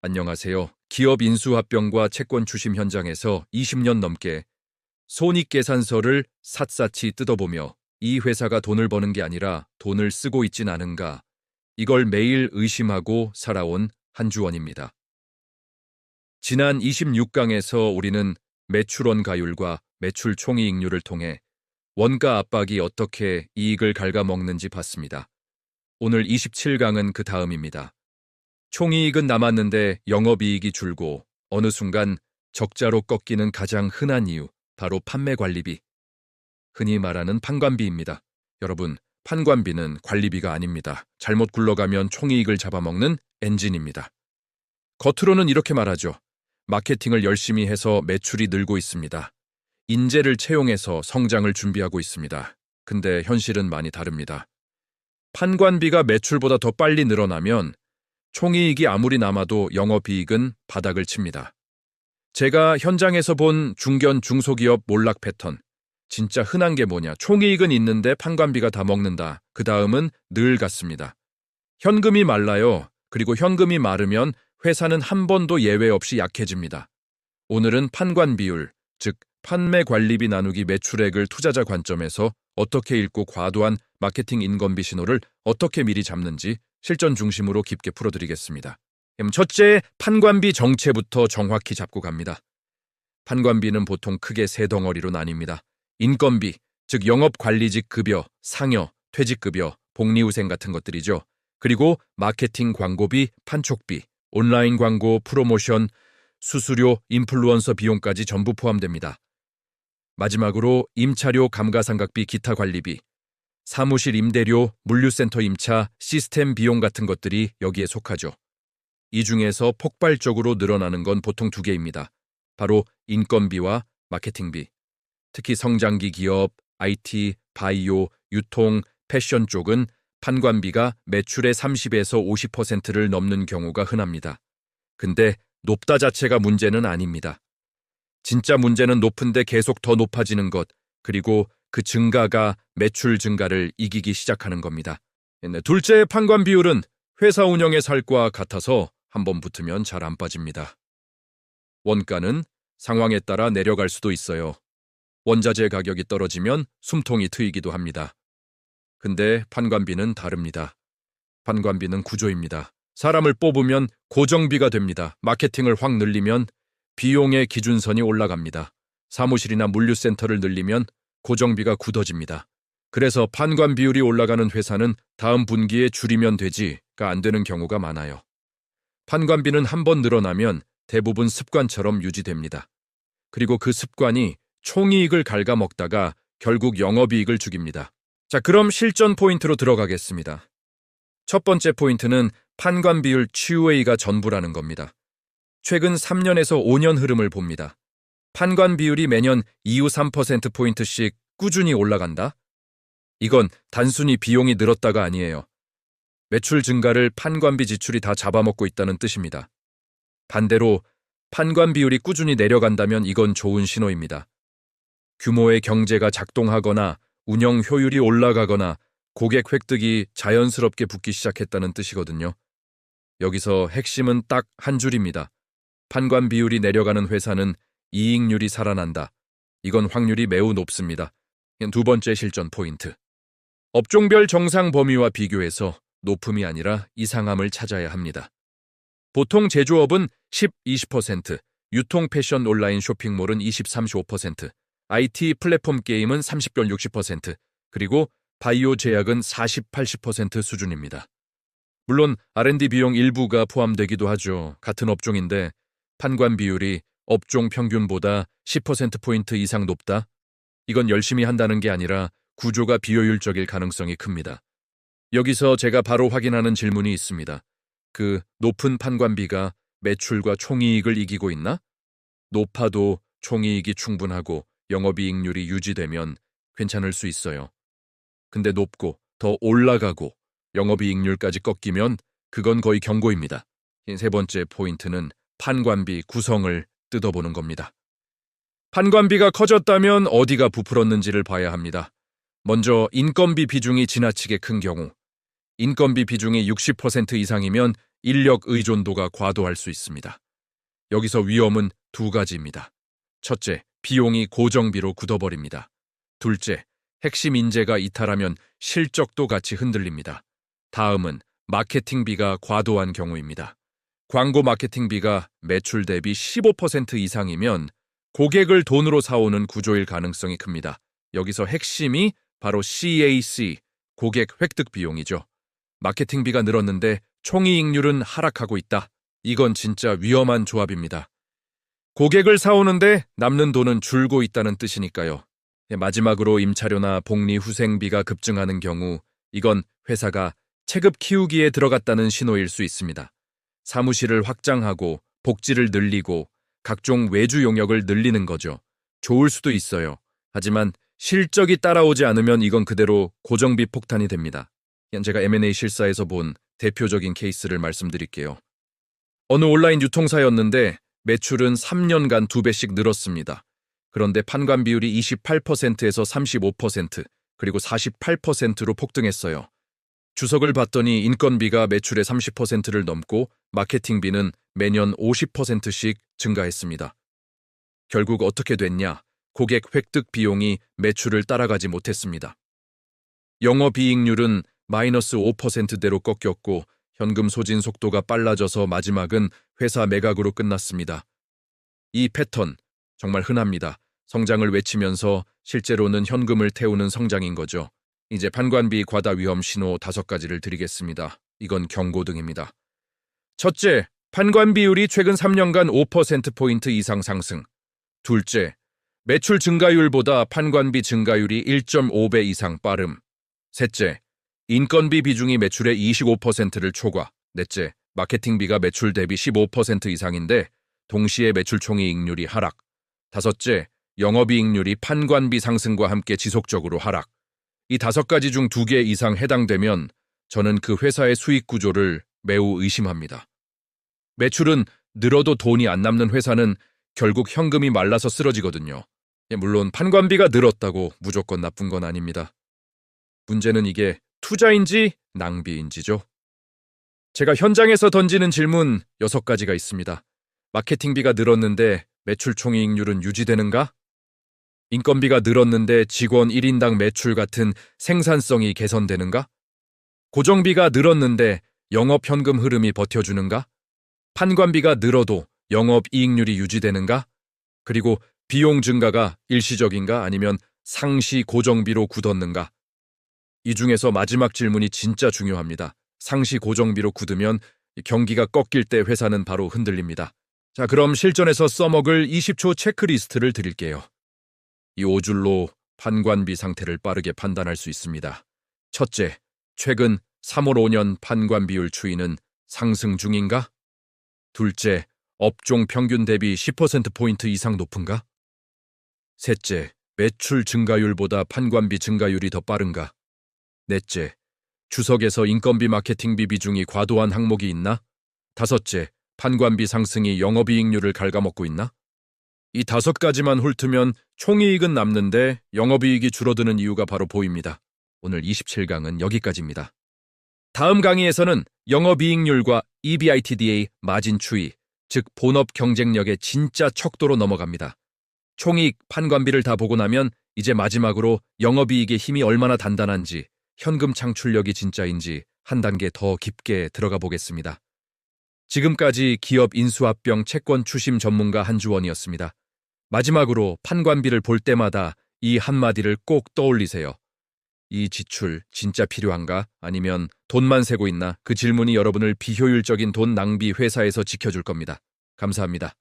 안녕하세요. 기업 인수합병과 채권 추심 현장에서 20년 넘게 손익계산서를 샅샅이 뜯어보며 이 회사가 돈을 버는 게 아니라 돈을 쓰고 있진 않은가, 이걸 매일 의심하고 살아온 한주원입니다. 지난 26강에서 우리는 매출원 가율과 매출 총이익률을 통해 원가 압박이 어떻게 이익을 갉아먹는지 봤습니다. 오늘 27강은 그 다음입니다. 총이익은 남았는데 영업이익이 줄고 어느 순간 적자로 꺾이는 가장 흔한 이유, 바로 판매관리비. 흔히 말하는 판관비입니다. 여러분, 판관비는 관리비가 아닙니다. 잘못 굴러가면 총이익을 잡아먹는 엔진입니다. 겉으로는 이렇게 말하죠. 마케팅을 열심히 해서 매출이 늘고 있습니다. 인재를 채용해서 성장을 준비하고 있습니다. 근데 현실은 많이 다릅니다. 판관비가 매출보다 더 빨리 늘어나면 총이익이 아무리 남아도 영업이익은 바닥을 칩니다. 제가 현장에서 본 중견 중소기업 몰락 패턴, 진짜 흔한 게 뭐냐, 총이익은 있는데 판관비가 다 먹는다. 그 다음은 늘 같습니다. 현금이 말라요. 그리고 현금이 마르면 회사는 한 번도 예외 없이 약해집니다. 오늘은 판관비율, 즉 판매관리비 나누기 매출액을 투자자 관점에서 어떻게 읽고 과도한 마케팅 인건비 신호를 어떻게 미리 잡는지 실전 중심으로 깊게 풀어드리겠습니다. 첫째, 판관비 정체부터 정확히 잡고 갑니다. 판관비는 보통 크게 세 덩어리로 나뉩니다. 인건비, 즉 영업관리직 급여, 상여, 퇴직급여, 복리후생 같은 것들이죠. 그리고 마케팅 광고비, 판촉비, 온라인 광고, 프로모션, 수수료, 인플루언서 비용까지 전부 포함됩니다. 마지막으로 임차료, 감가상각비, 기타 관리비, 사무실 임대료, 물류센터 임차, 시스템 비용 같은 것들이 여기에 속하죠. 이 중에서 폭발적으로 늘어나는 건 보통 두 개입니다. 바로 인건비와 마케팅비. 특히 성장기 기업, IT, 바이오, 유통, 패션 쪽은 판관비가 매출의 30에서 50%를 넘는 경우가 흔합니다. 근데 높다 자체가 문제는 아닙니다. 진짜 문제는 높은데 계속 더 높아지는 것, 그리고 그 증가가 매출 증가를 이기기 시작하는 겁니다. 둘째, 판관 비율은 회사 운영의 살과 같아서 한번 붙으면 잘 안 빠집니다. 원가는 상황에 따라 내려갈 수도 있어요. 원자재 가격이 떨어지면 숨통이 트이기도 합니다. 근데 판관비는 다릅니다. 판관비는 구조입니다. 사람을 뽑으면 고정비가 됩니다. 마케팅을 확 늘리면 비용의 기준선이 올라갑니다. 사무실이나 물류센터를 늘리면 고정비가 굳어집니다. 그래서 판관 비율이 올라가는 회사는 다음 분기에 줄이면 되지가 안 되는 경우가 많아요. 판관비는 한번 늘어나면 대부분 습관처럼 유지됩니다. 그리고 그 습관이 총이익을 갉아먹다가 결국 영업이익을 죽입니다. 자, 그럼 실전 포인트로 들어가겠습니다. 첫 번째 포인트는 판관 비율 치유웨이가 전부라는 겁니다. 최근 3년에서 5년 흐름을 봅니다. 판관 비율이 매년 2~3%포인트씩 꾸준히 올라간다? 이건 단순히 비용이 늘었다가 아니에요. 매출 증가를 판관비 지출이 다 잡아먹고 있다는 뜻입니다. 반대로 판관 비율이 꾸준히 내려간다면 이건 좋은 신호입니다. 규모의 경제가 작동하거나 운영 효율이 올라가거나 고객 획득이 자연스럽게 붙기 시작했다는 뜻이거든요. 여기서 핵심은 딱 한 줄입니다. 판관 비율이 내려가는 회사는 이익률이 살아난다. 이건 확률이 매우 높습니다. 두 번째 실전 포인트. 업종별 정상 범위와 비교해서 높음이 아니라 이상함을 찾아야 합니다. 보통 제조업은 10~20%, 유통 패션 온라인 쇼핑몰은 20~35%, IT 플랫폼 게임은 30~60%, 그리고 바이오 제약은 40~80% 수준입니다. 물론 R&D 비용 일부가 포함되기도 하죠. 같은 업종인데 판관 비율이 업종 평균보다 10%포인트 이상 높다? 이건 열심히 한다는 게 아니라 구조가 비효율적일 가능성이 큽니다. 여기서 제가 바로 확인하는 질문이 있습니다. 그 높은 판관비가 매출과 총이익을 이기고 있나? 높아도 총이익이 충분하고 영업이익률이 유지되면 괜찮을 수 있어요. 근데 높고 더 올라가고 영업이익률까지 꺾이면 그건 거의 경고입니다. 세 번째 포인트는 판관비 구성을 뜯어보는 겁니다. 판관비가 커졌다면 어디가 부풀었는지를 봐야 합니다. 먼저 인건비 비중이 지나치게 큰 경우, 인건비 비중이 60% 이상이면 인력 의존도가 과도할 수 있습니다. 여기서 위험은 두 가지입니다. 첫째, 비용이 고정비로 굳어버립니다. 둘째, 핵심 인재가 이탈하면 실적도 같이 흔들립니다. 다음은 마케팅비가 과도한 경우입니다. 광고 마케팅비가 매출 대비 15% 이상이면 고객을 돈으로 사오는 구조일 가능성이 큽니다. 여기서 핵심이 바로 CAC, 고객 획득 비용이죠. 마케팅비가 늘었는데 총이익률은 하락하고 있다. 이건 진짜 위험한 조합입니다. 고객을 사오는데 남는 돈은 줄고 있다는 뜻이니까요. 마지막으로 임차료나 복리 후생비가 급증하는 경우 이건 회사가 체급 키우기에 들어갔다는 신호일 수 있습니다. 사무실을 확장하고 복지를 늘리고 각종 외주 용역을 늘리는 거죠. 좋을 수도 있어요. 하지만 실적이 따라오지 않으면 이건 그대로 고정비 폭탄이 됩니다. 제가 M&A 실사에서 본 대표적인 케이스를 말씀드릴게요. 어느 온라인 유통사였는데 매출은 3년간 2배씩 늘었습니다. 그런데 판관 비율이 28%에서 35%, 그리고 48%로 폭등했어요. 주석을 봤더니 인건비가 매출의 30%를 넘고 마케팅비는 매년 50%씩 증가했습니다. 결국 어떻게 됐냐? 고객 획득 비용이 매출을 따라가지 못했습니다. 영업이익률은 마이너스 5%대로 꺾였고 현금 소진 속도가 빨라져서 마지막은 회사 매각으로 끝났습니다. 이 패턴 정말 흔합니다. 성장을 외치면서 실제로는 현금을 태우는 성장인 거죠. 이제 판관비 과다 위험 신호 5가지를 드리겠습니다. 이건 경고등입니다. 첫째, 판관 비율이 최근 3년간 5%포인트 이상 상승. 둘째, 매출 증가율보다 판관비 증가율이 1.5배 이상 빠름. 셋째, 인건비 비중이 매출의 25%를 초과. 넷째, 마케팅비가 매출 대비 15% 이상인데 동시에 매출 총이익률이 하락. 다섯째, 영업이익률이 판관비 상승과 함께 지속적으로 하락. 이 5가지 중 2개 이상 해당되면 저는 그 회사의 수익 구조를 매우 의심합니다. 매출은 늘어도 돈이 안 남는 회사는 결국 현금이 말라서 쓰러지거든요. 물론 판관비가 늘었다고 무조건 나쁜 건 아닙니다. 문제는 이게 투자인지 낭비인지죠. 제가 현장에서 던지는 질문 6가지가 있습니다. 마케팅비가 늘었는데 매출 총이익률은 유지되는가? 인건비가 늘었는데 직원 1인당 매출 같은 생산성이 개선되는가? 고정비가 늘었는데 영업 현금 흐름이 버텨주는가? 판관비가 늘어도 영업이익률이 유지되는가? 그리고 비용 증가가 일시적인가 아니면 상시 고정비로 굳었는가? 이 중에서 마지막 질문이 진짜 중요합니다. 상시 고정비로 굳으면 경기가 꺾일 때 회사는 바로 흔들립니다. 자, 그럼 실전에서 써먹을 20초 체크리스트를 드릴게요. 이 5줄로 판관비 상태를 빠르게 판단할 수 있습니다. 첫째, 최근 3월 5년 판관 비율 추이는 상승 중인가? 둘째, 업종 평균 대비 10%포인트 이상 높은가? 셋째, 매출 증가율보다 판관비 증가율이 더 빠른가? 넷째, 주석에서 인건비 마케팅비 비중이 과도한 항목이 있나? 다섯째, 판관비 상승이 영업이익률을 갉아먹고 있나? 이 5가지만 훑으면 총이익은 남는데 영업이익이 줄어드는 이유가 바로 보입니다. 오늘 27강은 여기까지입니다. 다음 강의에서는 영업이익률과 EBITDA 마진 추이, 즉 본업 경쟁력의 진짜 척도로 넘어갑니다. 총이익, 판관비를 다 보고 나면 이제 마지막으로 영업이익의 힘이 얼마나 단단한지, 현금 창출력이 진짜인지 한 단계 더 깊게 들어가 보겠습니다. 지금까지 기업 인수합병 채권 추심 전문가 한주원이었습니다. 마지막으로 판관비를 볼 때마다 이 한마디를 꼭 떠올리세요. 이 지출 진짜 필요한가? 아니면 돈만 세고 있나? 그 질문이 여러분을 비효율적인 돈 낭비 회사에서 지켜줄 겁니다. 감사합니다.